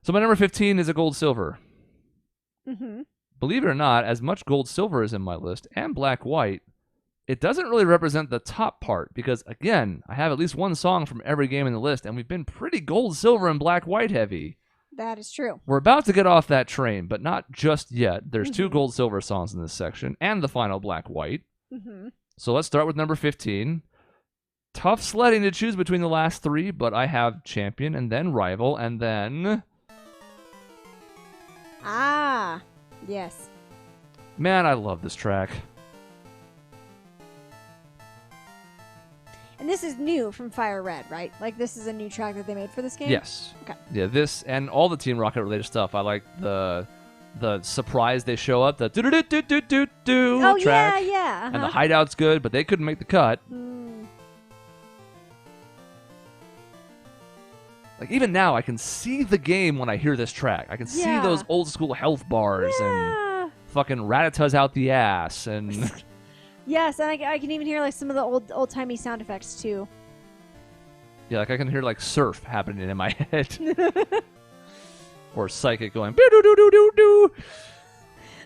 So my number 15 is a gold silver. Mm-hmm. Believe it or not, as much gold silver is in my list and black white, it doesn't really represent the top part because, again, I have at least one song from every game in the list, and we've been pretty gold, silver, and black white heavy. That is true. We're about to get off that train, but not just yet. There's 2 gold, silver songs in this section and the final black white. Mm-hmm. So let's start with number 15. Tough sledding to choose between the last 3, but I have champion and then rival and then... Ah, yes. Man, I love this track. And this is new from Fire Red, right? Like, this is a new track that they made for this game? Yes. Okay. Yeah, this and all the Team Rocket related stuff. I like the surprise they show up, the do-do-do-do-do-do Oh, track. yeah. And the hideout's good, but they couldn't make the cut. Like, even now, I can see the game when I hear this track. I can see those old school health bars and fucking Rattatas out the ass and... Yes, and I can even hear like some of the old-timey sound effects too. Yeah, like I can hear like surf happening in my head. Or Psychic going doo-doo-doo-doo-doo.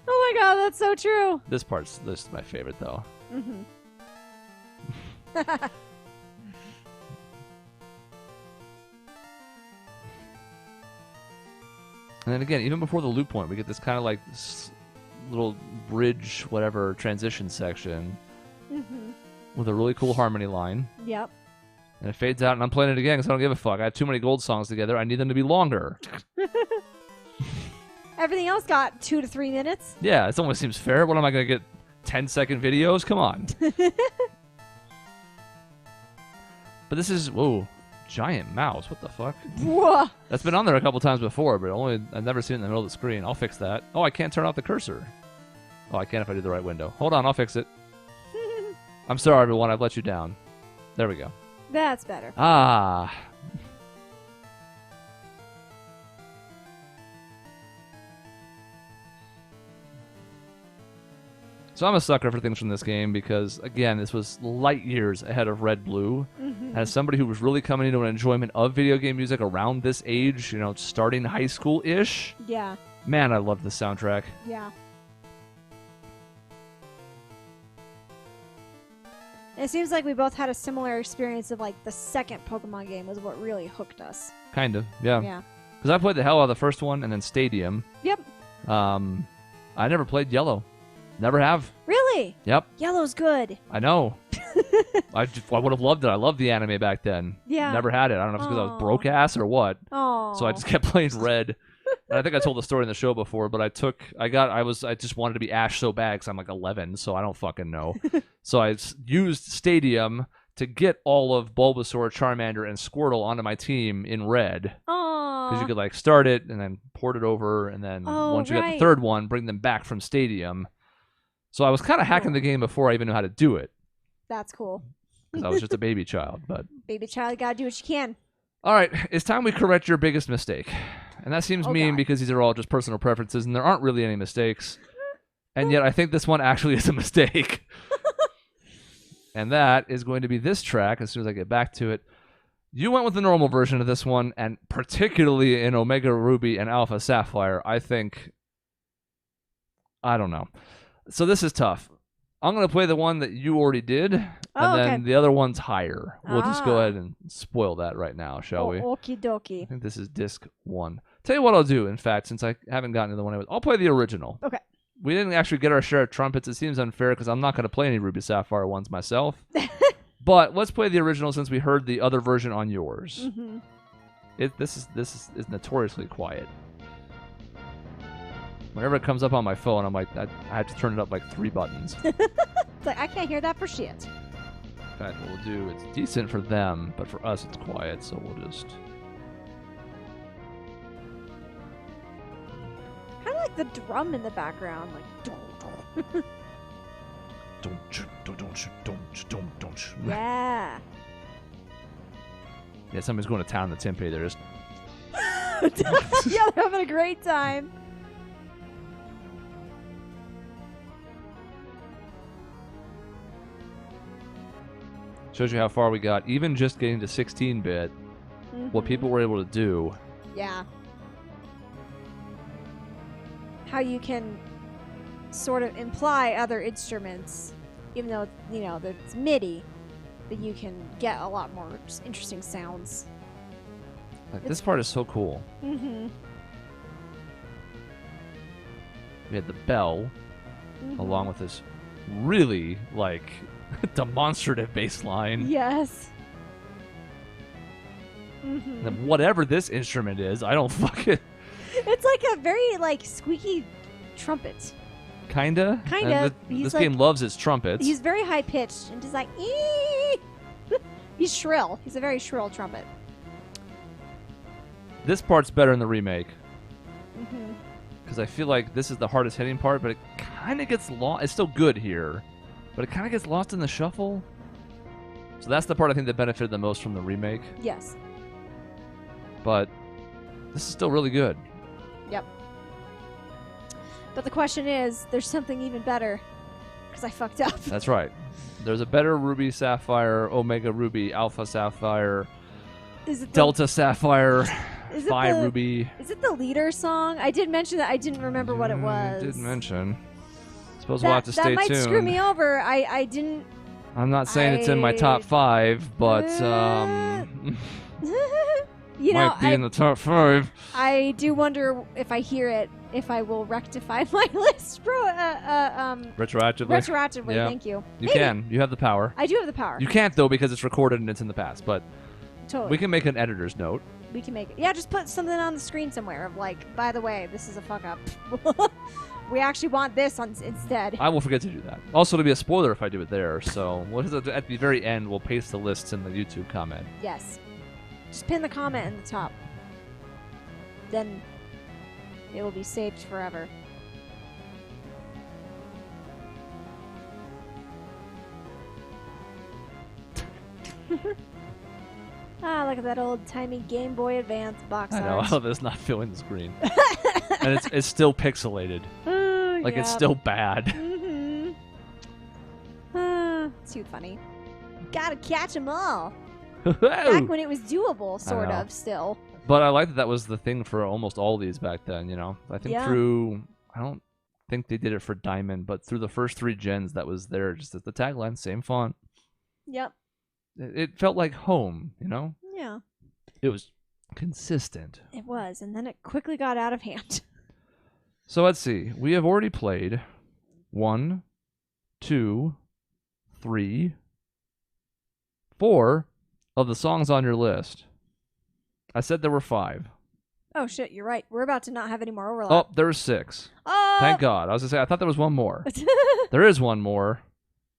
Oh my god, that's so true. This is my favorite though. Mm-hmm. And then again, even before the loop point, we get this kind of like little bridge, whatever, transition section with a really cool harmony line. Yep. And it fades out, and I'm playing it again because I don't give a fuck. I have too many gold songs together. I need them to be longer. Everything else got 2 to 3 minutes. Yeah, it almost seems fair. What am I going to get? 10-second videos? Come on. But this is, whoa, giant mouse. What the fuck? Whoa. That's been on there a couple times before, but I've never seen it in the middle of the screen. I'll fix that. Oh, I can't turn off the cursor. Oh, I can if I do the right window. Hold on, I'll fix it. I'm sorry, everyone. I've let you down. There we go. That's better. Ah. So I'm a sucker for things from this game because, again, this was light years ahead of Red Blue. As somebody who was really coming into an enjoyment of video game music around this age, you know, starting high school-ish, Yeah. man, I love this soundtrack. Yeah. And it seems like we both had a similar experience of, like, the second Pokemon game was what really hooked us. Kind of, yeah. Yeah. Because I played the hell out of the first one and then Stadium. Yep. I never played Yellow. Never have. Really? Yep. Yellow's good. I know. I would have loved it. I loved the anime back then. Yeah. Never had it. I don't know if it's because I was broke ass or what. Oh. So I just kept playing Red. And I think I told the story in the show before, but I just wanted to be Ash so bad because I'm like 11, so I don't fucking know. So I used Stadium to get all of Bulbasaur, Charmander, and Squirtle onto my team in Red. Because you could like start it and then port it over, and then once you got the third one, bring them back from Stadium. So I was kind of hacking the game before I even knew how to do it. That's cool. Because I was just a baby child. But baby child, you gotta do what you can. all right, it's time we correct your biggest mistake. And that seems mean because these are all just personal preferences, and there aren't really any mistakes. And yet I think this one actually is a mistake. And that is going to be this track as soon as I get back to it. You went with the normal version of this one, and particularly in Omega Ruby and Alpha Sapphire, I think... I don't know. So this is tough. I'm going to play the one that you already did, and then the other one's higher. We'll just go ahead and spoil that right now, shall we? Okie dokie. I think this is disc 1. Tell you what I'll do, in fact, since I haven't gotten to the one I'll play the original. Okay. We didn't actually get our share of trumpets. It seems unfair because I'm not going to play any Ruby Sapphire ones myself. But let's play the original since we heard the other version on yours. This is notoriously quiet. Whenever it comes up on my phone, I'm like, I have to turn it up like 3 buttons. It's like, I can't hear that for shit. In fact, what we'll do, it's decent for them, but for us it's quiet, so we'll just... Kind of like the drum in the background, like... Yeah. Yeah, somebody's going to town in the Tempe. They're just... Yeah, they're having a great time. Shows you how far we got. Even just getting to 16-bit, what people were able to do. Yeah. how you can sort of imply other instruments, even though it's MIDI, but you can get a lot more just interesting sounds. Like, this part is so cool. Mm-hmm. We had the bell, along with this really, like, demonstrative bass line. Yes. And then whatever this instrument is, I don't fucking... It's like a very, like, squeaky trumpet. Kinda. Kinda. This game loves its trumpets. He's very high-pitched and just like, ee! He's shrill. He's a very shrill trumpet. This part's better in the remake. Mm-hmm. Because I feel like this is the hardest hitting part, but it kind of gets lost. It's still good here, but it kind of gets lost in the shuffle. So that's the part I think that benefited the most from the remake. Yes. But this is still really good. Yep. But the question is, there's something even better, because I fucked up. That's right. There's a better Ruby Sapphire, Omega Ruby, Alpha Sapphire, Delta Sapphire, Phi Ruby. Is it the leader song? I did mention that. I didn't remember what it was. I did mention. Suppose we'll have to stay tuned. That might screw me over. I didn't. I'm not saying it's in my top 5, but you know, might be in the top 5. I do wonder if I hear it, if I will rectify my list, retroactively. Retroactively, Yeah. thank you. You can. You have the power. I do have the power. You can't, though, because it's recorded and it's in the past, but Totally. we can make an editor's note. We can make it. Yeah, just put something on the screen somewhere of like, by the way, this is a fuck up. We actually want this instead. I will forget to do that. Also, it'll be a spoiler if I do it there, so at the very end, we'll paste the lists in the YouTube comment. Yes. Just pin the comment in the top. Then it will be saved forever. Ah, look at that old-timey Game Boy Advance box I know art. how that's not filling the screen. And it's still pixelated. Like, yeah. it's still bad. Mm-hmm. Too funny. Gotta catch them all. Back when it was doable, sort of, still. But I like that was the thing for almost all these back then, you know? I think I don't think they did it for Diamond, but through the first 3 gens that was there, just as the tagline, same font. Yep. It felt like home, you know? Yeah. It was consistent. It was, and then it quickly got out of hand. So let's see. We have already played 1, 2, 3, 4 of the songs on your list. I said there were 5. Oh, shit, you're right. We're about to not have any more overlap. Oh, there's 6. Oh! Thank God. I was going to say, I thought there was one more. There is one more,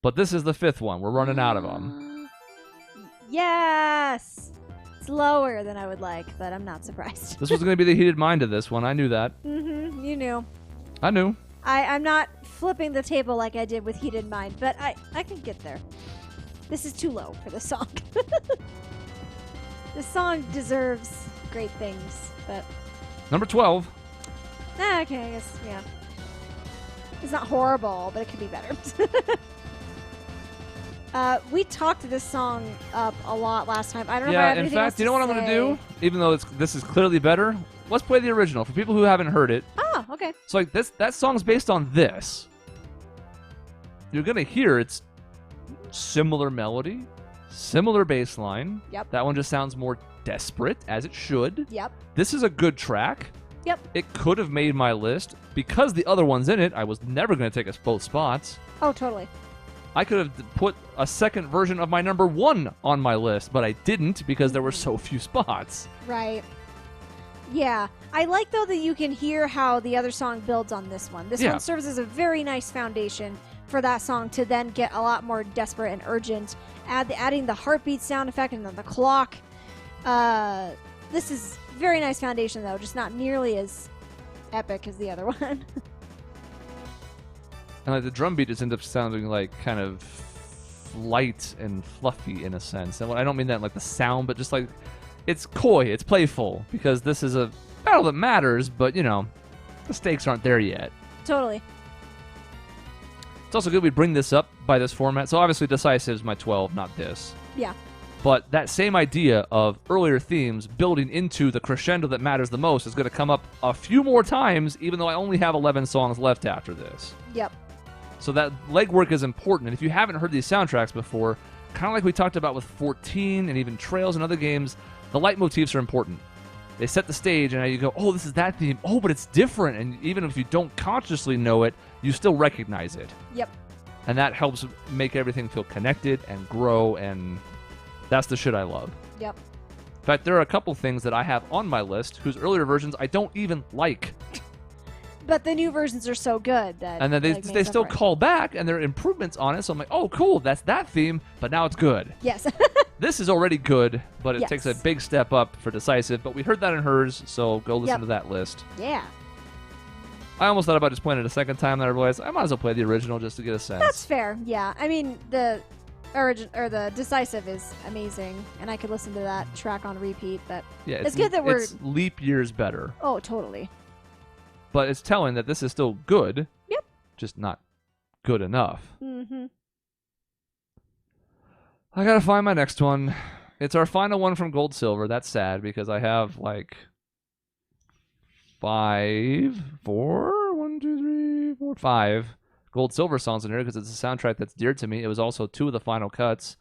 but this is the 5th one. We're running out of them. Yes! It's lower than I would like, but I'm not surprised. This was going to be the heated mind of this one. I knew that. Mm-hmm. You knew. I knew. I'm not flipping the table like I did with Heated Mind, but I can get there. This is too low for this song. This song deserves great things, but... Number 12. Okay, I guess, yeah. It's not horrible, but it could be better. We talked this song up a lot last time. I don't know. Yeah, in fact, you know what I'm going to do? Even though this is clearly better, let's play the original for people who haven't heard it. Oh, okay. So like that song's based on this. You're going to hear it's similar melody, similar bass line. Yep. That one just sounds more desperate, as it should. Yep. This is a good track. Yep. It could have made my list. Because the other one's in it, I was never going to take us both spots. Oh, totally. I could have put a second version of my number 1 on my list, but I didn't because there were so few spots. Right. Yeah. I like, though, that you can hear how the other song builds on this one. This one serves as a very nice foundation for that song to then get a lot more desperate and urgent. Adding the heartbeat sound effect and then the clock. This is very nice foundation, though, just not nearly as epic as the other one. And like the drum beat just ends up sounding like kind of light and fluffy in a sense. And I don't mean that in like the sound, but just like it's coy, it's playful, because this is a battle that matters, but you know, the stakes aren't there yet. Totally. It's also good we bring this up by this format. So obviously Decisive is my 12, not this. Yeah. But that same idea of earlier themes building into the crescendo that matters the most is going to come up a few more times, even though I only have 11 songs left after this. Yep. So that legwork is important. And if you haven't heard these soundtracks before, kind of like we talked about with 14 and even Trails and other games, the leitmotifs are important. They set the stage, and now you go, oh, this is that theme. Oh, but it's different. And even if you don't consciously know it, you still recognize it. Yep. And that helps make everything feel connected and grow, and that's the shit I love. Yep. In fact, there are a couple things that I have on my list whose earlier versions I don't even like. But the new versions are so good that... And then they still call back, and there are improvements on it, so I'm like, oh, cool, that's that theme, but now it's good. Yes. This is already good, but it Yes. takes a big step up for Decisive, but we heard that in hers, so go listen to that list. Yeah. I almost thought about just playing it a second time, then I realized I might as well play the original just to get a sense. That's fair. Yeah. I mean, the the Decisive is amazing, and I could listen to that track on repeat, but yeah, it's good that we're... It's leap years better. Oh, totally. But it's telling that this is still good. Yep. Just not good enough. Mm-hmm. I gotta find my next one. It's our final one from Gold Silver. That's sad because I have like 5 Gold Silver songs in here because it's a soundtrack that's dear to me. It was also 2 of the final cuts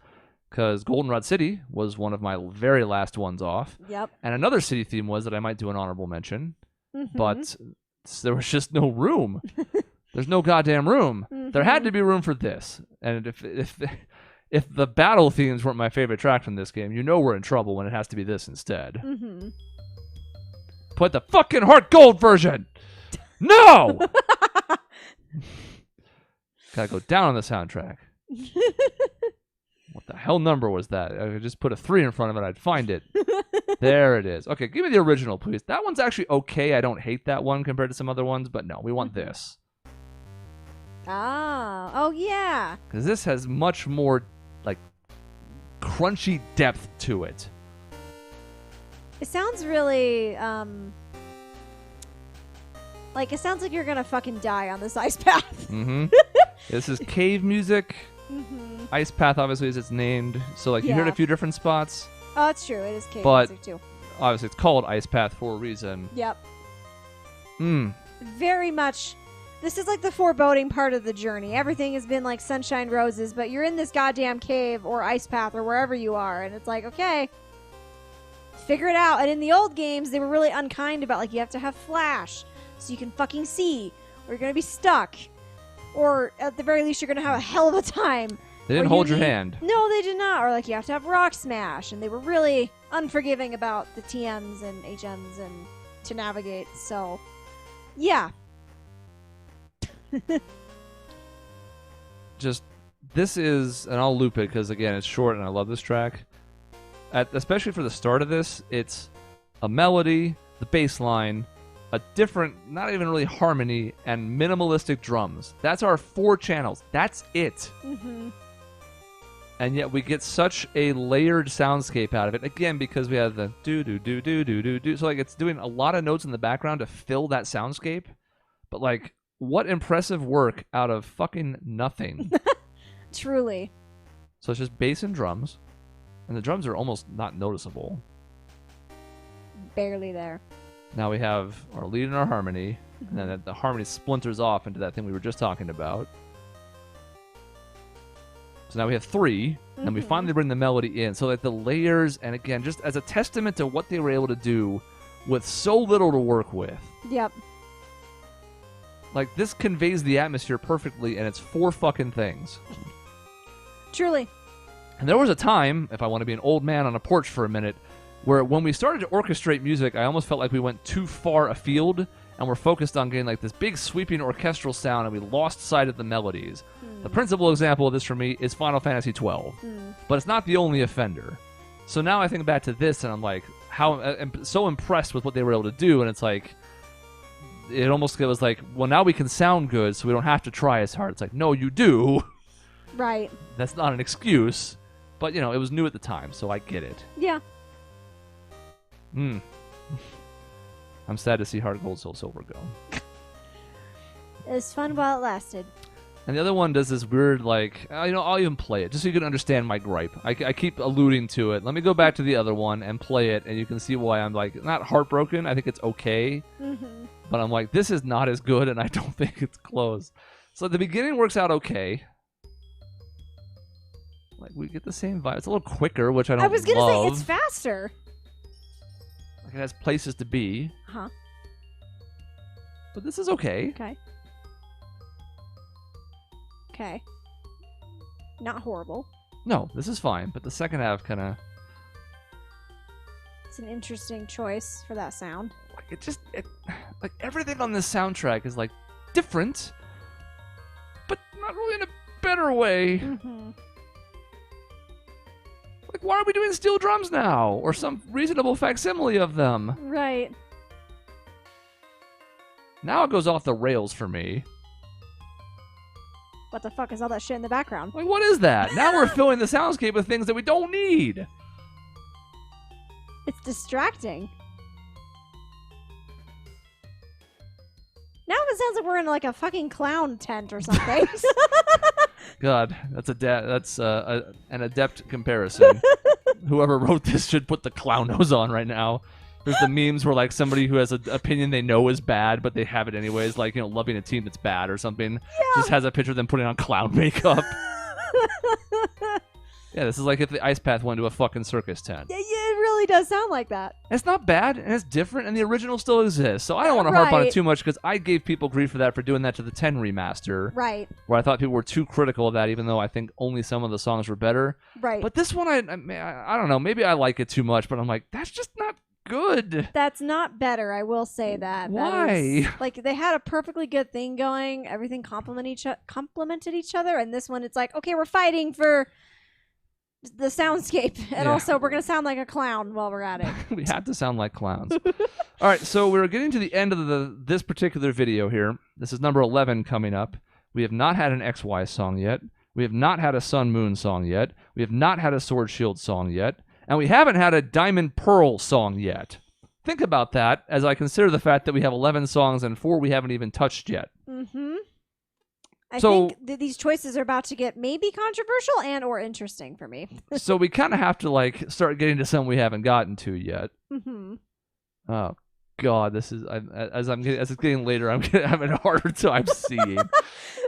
because Goldenrod City was one of my very last ones off. Yep. And another city theme was that I might do an honorable mention, Mm-hmm. but there was just no room. There's no goddamn room. Mm-hmm. There had to be room for this. And if the battle themes weren't my favorite track from this game, you know we're in trouble when it has to be this instead. Mm-hmm. Put the fucking Heart Gold version! No! Gotta go down on the soundtrack. What the hell number was that? I could just put a 3 in front of it, I'd find it. There it is. Okay, give me the original, please. That one's actually okay. I don't hate that one compared to some other ones, but no, we want this. Ah. Oh, yeah. Because this has much more, like, crunchy depth to it. It sounds really, like, it sounds like you're gonna fucking die on this ice path. Mm-hmm. This is cave music. Mm-hmm. Ice Path, obviously, as it's named. So, like, you heard Yeah. a few different spots. Oh, it's true. It is cave But- music, too. Obviously, it's called Ice Path for a reason. Yep. Hmm. Very much. This is like the foreboding part of the journey. Everything has been like sunshine roses, but you're in this goddamn cave or ice path or wherever you are, and it's like, okay, figure it out. And in the old games, they were really unkind about, like, you have to have flash so you can fucking see, or you're gonna be stuck, or at the very least, you're gonna have a hell of a time. They didn't Or hold you your need- hand. No, they did not. Or like you have to have rock smash, and they were really unforgiving about the TMs and HMs and to navigate. So, yeah. Just, this is, and I'll loop it because, again, it's short and I love this track. Especially for the start of this, it's a melody, the bass line, a different, not even really harmony, and minimalistic drums. That's our 4 channels. That's it. Mm-hmm. And yet we get such a layered soundscape out of it. Again, because we have the do-do-do-do-do-do-do. So, like, it's doing a lot of notes in the background to fill that soundscape. But, like, what impressive work out of fucking nothing. Truly. So it's just bass and drums. And the drums are almost not noticeable. Barely there. Now we have our lead and our harmony. And then the harmony splinters off into that thing we were just talking about. So now we have 3, and we finally bring the melody in. So that the layers, and again, just as a testament to what they were able to do with so little to work with. Yep. Like, this conveys the atmosphere perfectly, and it's 4 fucking things. Truly. And there was a time, if I want to be an old man on a porch for a minute, where when we started to orchestrate music, I almost felt like we went too far afield, and we're focused on getting, like, this big sweeping orchestral sound, and we lost sight of the melodies. The principal example of this for me is Final Fantasy XII, but it's not the only offender. So now I think back to this, and I'm like, I'm so impressed with what they were able to do, and it's like, it almost was like, well, now we can sound good, so we don't have to try as hard. It's like, no, you do. Right. That's not an excuse, but, you know, it was new at the time, so I get it. Yeah. I'm sad to see Heart Gold Soul Silver go. It was fun while it lasted. And the other one does this weird, like, I'll even play it just so you can understand my gripe. I keep alluding to it. Let me go back to the other one and play it, and you can see why I'm, like, not heartbroken. I think it's okay. Mm-hmm. But I'm like, this is not as good, and I don't think it's close. So the beginning works out okay. Like, we get the same vibe. It's a little quicker, which I don't love. I was going to say, it's faster. Like, it has places to be. Huh. But this is okay. Okay. Okay. Not horrible. No, this is fine, but the second half kind of... It's an interesting choice for that sound. Like, like, everything on this soundtrack is, like, different, but not really in a better way. Mm-hmm. Like, why are we doing steel drums now? Or some reasonable facsimile of them? Right. Now it goes off the rails for me. What the fuck is all that shit in the background? Like, what is that? Now we're filling the soundscape with things that we don't need. It's distracting. Now it sounds like we're in like a fucking clown tent or something. God, that's an adept comparison. Whoever wrote this should put the clown nose on right now. There's the memes where, like, somebody who has an opinion they know is bad, but they have it anyways, like, loving a team that's bad or something. Yeah. Just has a picture of them putting on clown makeup. Yeah, this is like if the Ice Path went to a fucking circus tent. Yeah, it really does sound like that. It's not bad, and it's different, and the original still exists. So I don't want to harp on it too much, because I gave people grief for that, for doing that to the 10 remaster. Right. Where I thought people were too critical of that, even though I think only some of the songs were better. Right. But this one, I don't know, maybe I like it too much, but I'm like, that's just not good. That's not better, I will say that. Why? Like, they had a perfectly good thing going. Everything complemented each other, and this one, it's like, okay, we're fighting for the soundscape, and also we're gonna sound like a clown while we're at it. We have to sound like clowns. All right, so we're getting to the end of this particular video here. This is number 11 coming up. We have not had an XY song yet. We have not had a Sun Moon song yet. We have not had a Sword Shield song yet. And we haven't had a Diamond Pearl song yet. Think about that as I consider the fact that we have 11 songs and 4 we haven't even touched yet. Mm-hmm. I think these choices are about to get maybe controversial and or interesting for me. So we kind of have to, like, start getting to some we haven't gotten to yet. Mm-hmm. Oh, God, this is... as it's getting later, I'm having a harder time seeing.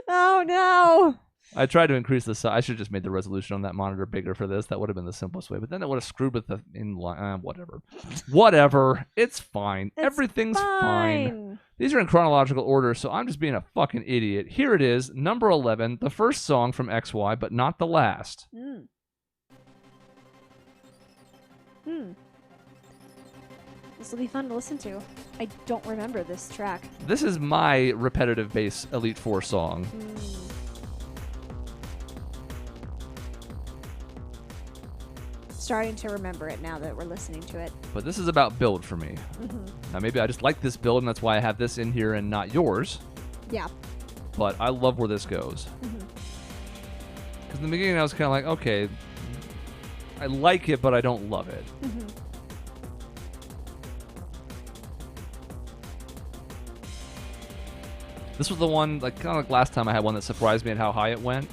Oh, no. I tried to increase the size. I should have just made the resolution on that monitor bigger for this. That would have been the simplest way. But then it would have screwed with the inline. Whatever. Whatever. It's fine. Everything's fine. These are in chronological order, so I'm just being a fucking idiot. Here it is, number 11, the first song from XY, but not the last. This will be fun to listen to. I don't remember this track. This is my repetitive bass Elite Four song. Starting to remember it now that we're listening to it. But this is about build for me. Now, maybe I just like this build, and that's why I have this in here and not yours. Yeah. But I love where this goes. Because in the beginning, I was kind of like, okay, I like it, but I don't love it. This was the one, like, kind of like last time I had one that surprised me at how high it went.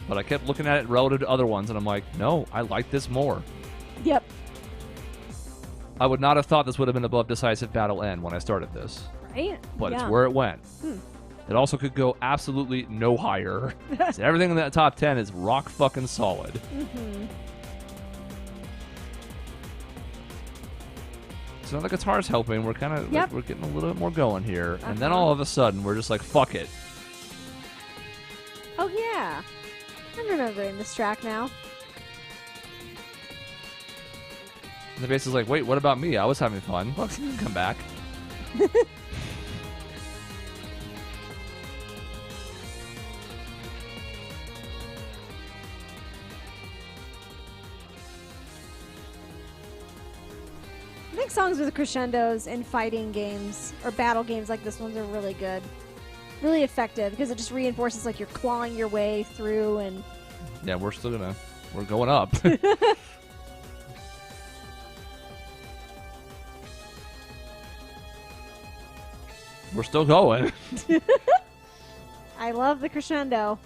But I kept looking at it relative to other ones, and I'm like, no, I like this more. Yep. I would not have thought this would have been above Decisive Battle End when I started this. Right? But it's where it went. It also could go absolutely no higher. So everything in that top 10 is rock fucking solid. So now the guitar's helping. We're kind of we're getting a little bit more going here. And then all of a sudden, we're just like, fuck it. Oh, yeah. I'm remembering this track now. And the bass is like, wait, what about me? I was having fun. Well, you can come back. I think songs with crescendos in fighting games or battle games like this ones are really good. Really effective because it just reinforces like you're clawing your way through and... Yeah, we're going up. We're still going. I love the crescendo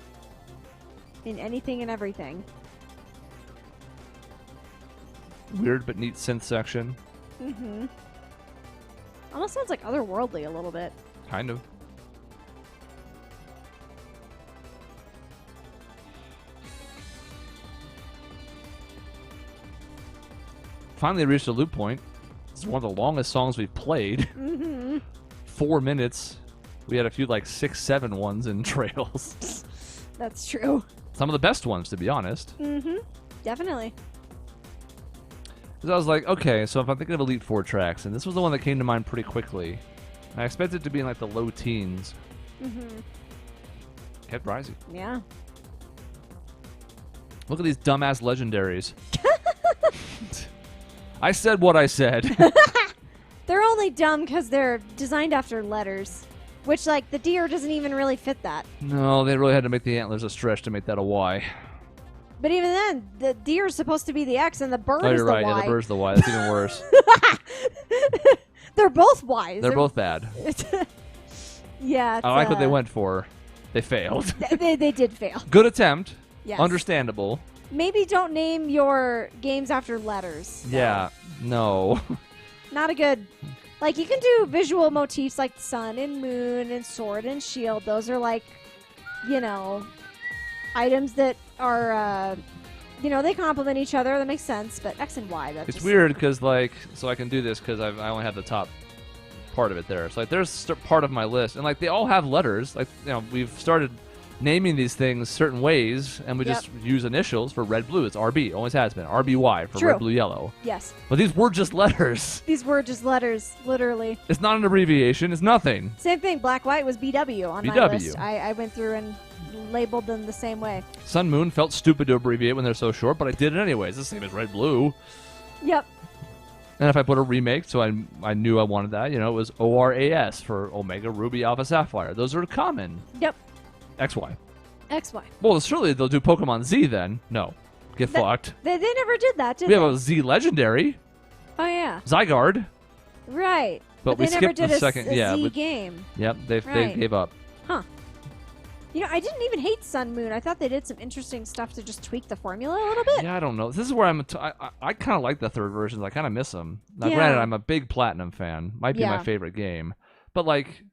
in anything and everything. Weird but neat synth section. Mm-hmm. Almost sounds like otherworldly a little bit. Kind of. Finally reached a loop point. This is one of the longest songs we've played. Mm-hmm. 4 minutes. We had a few like 6, 7 ones in trails. That's true. Some of the best ones, to be honest. Mm-hmm. Definitely. Because I was like, okay, so if I'm thinking of Elite Four tracks, and this was the one that came to mind pretty quickly, and I expected it to be in like the low teens. Mm-hmm. Kept rising. Yeah. Look at these dumbass legendaries. I said what I said. They're only dumb because they're designed after letters, which, like, the deer doesn't even really fit that. No, they really had to make the antlers a stretch to make that a Y. But even then, the deer is supposed to be the X and the bird Oh, is you're the right. Y. Yeah, the bird's the Y. That's even worse. They're both Ys. They're both bad. Yeah. I like what they went for. They failed. They did fail. Good attempt. Yes. Understandable. Maybe don't name your games after letters. though. Yeah. No. Not a good... Like, you can do visual motifs like sun and moon and sword and shield. Those are, like, you know, items that are, you know, they complement each other. That makes sense. But X and Y, that's It's just... weird because, like, so I can do this because I only have the top part of it there. So, like, there's part of my list. And, like, they all have letters. Like, you know, we've started naming these things certain ways, and we just use initials for red, blue. It's RB. Always has been. RBY for True. red, blue, yellow. Yes. But these were just letters. These were just letters, literally. It's not an abbreviation. It's nothing. Same thing. Black, white was BW on my BW. list. I went through and labeled them the same way. Sun, moon felt stupid to abbreviate when they're so short, but I did it anyways. It's the same as red, blue. Yep. And if I put a remake, so I knew I wanted that, you know, it was ORAS for Omega, Ruby, Alpha, Sapphire. Those are common. Yep. XY. XY. Well, surely they'll do Pokemon Z then. No. Get fucked. They never did that, did We they? have a Z Legendary. Oh, yeah. Zygarde. Right. But we they never skipped did the a, second. a Yeah. Z game. Yep. They Right. gave up. Huh. You know, I didn't even hate Sun Moon. I thought they did some interesting stuff to just tweak the formula a little bit. Yeah, I don't know. This is where I kind of like the third versions. I kind of miss them. Now, Yeah. granted, I'm a big Platinum fan. Might be Yeah. my favorite game. But, like,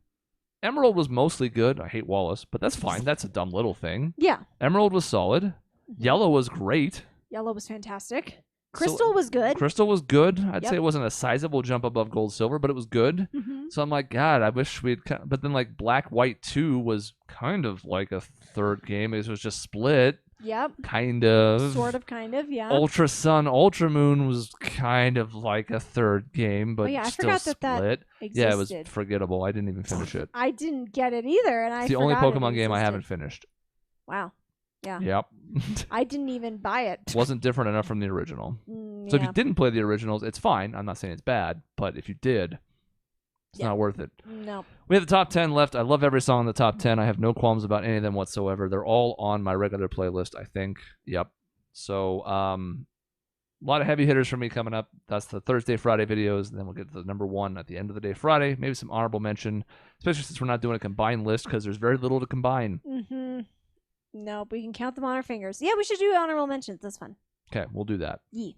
Emerald was mostly good. I hate Wallace, but that's fine. That's a dumb little thing. Yeah. Emerald was solid. Yellow was great. Yellow was fantastic. Crystal was good. Crystal was good. I'd Yep. say it wasn't a sizable jump above Gold, Silver, but it was good. Mm-hmm. So I'm like, God, I wish we'd... But then, like, Black, White 2 was kind of like a third game. It was just split. Yep. Kind of. Sort of, kind of, yeah. Ultra Sun, Ultra Moon was kind of like a third game, but Oh, yeah, I still forgot split. that existed. Yeah, it was forgettable. I didn't even finish it. I didn't get it either, and I It's the only forgot it Pokemon game I existed. haven't finished. Wow. Yeah. Yep. I didn't even buy it. Wasn't different enough from the original. So if Yeah. you didn't play the originals, it's fine. I'm not saying it's bad, but if you did, it's Yeah. not worth it. No. We have the top 10 left. I love every song in the top 10. I have no qualms about any of them whatsoever. They're all on my regular playlist, I think. Yep. So, a lot of heavy hitters for me coming up. That's the Thursday, Friday videos. And then we'll get to the number one at the end of the day Friday. Maybe some honorable mention, especially since we're not doing a combined list because there's very little to combine. Mm-hmm. Nope, we can count them on our fingers. Yeah, we should do honorable mentions. That's fun. Okay, we'll do that. Yee.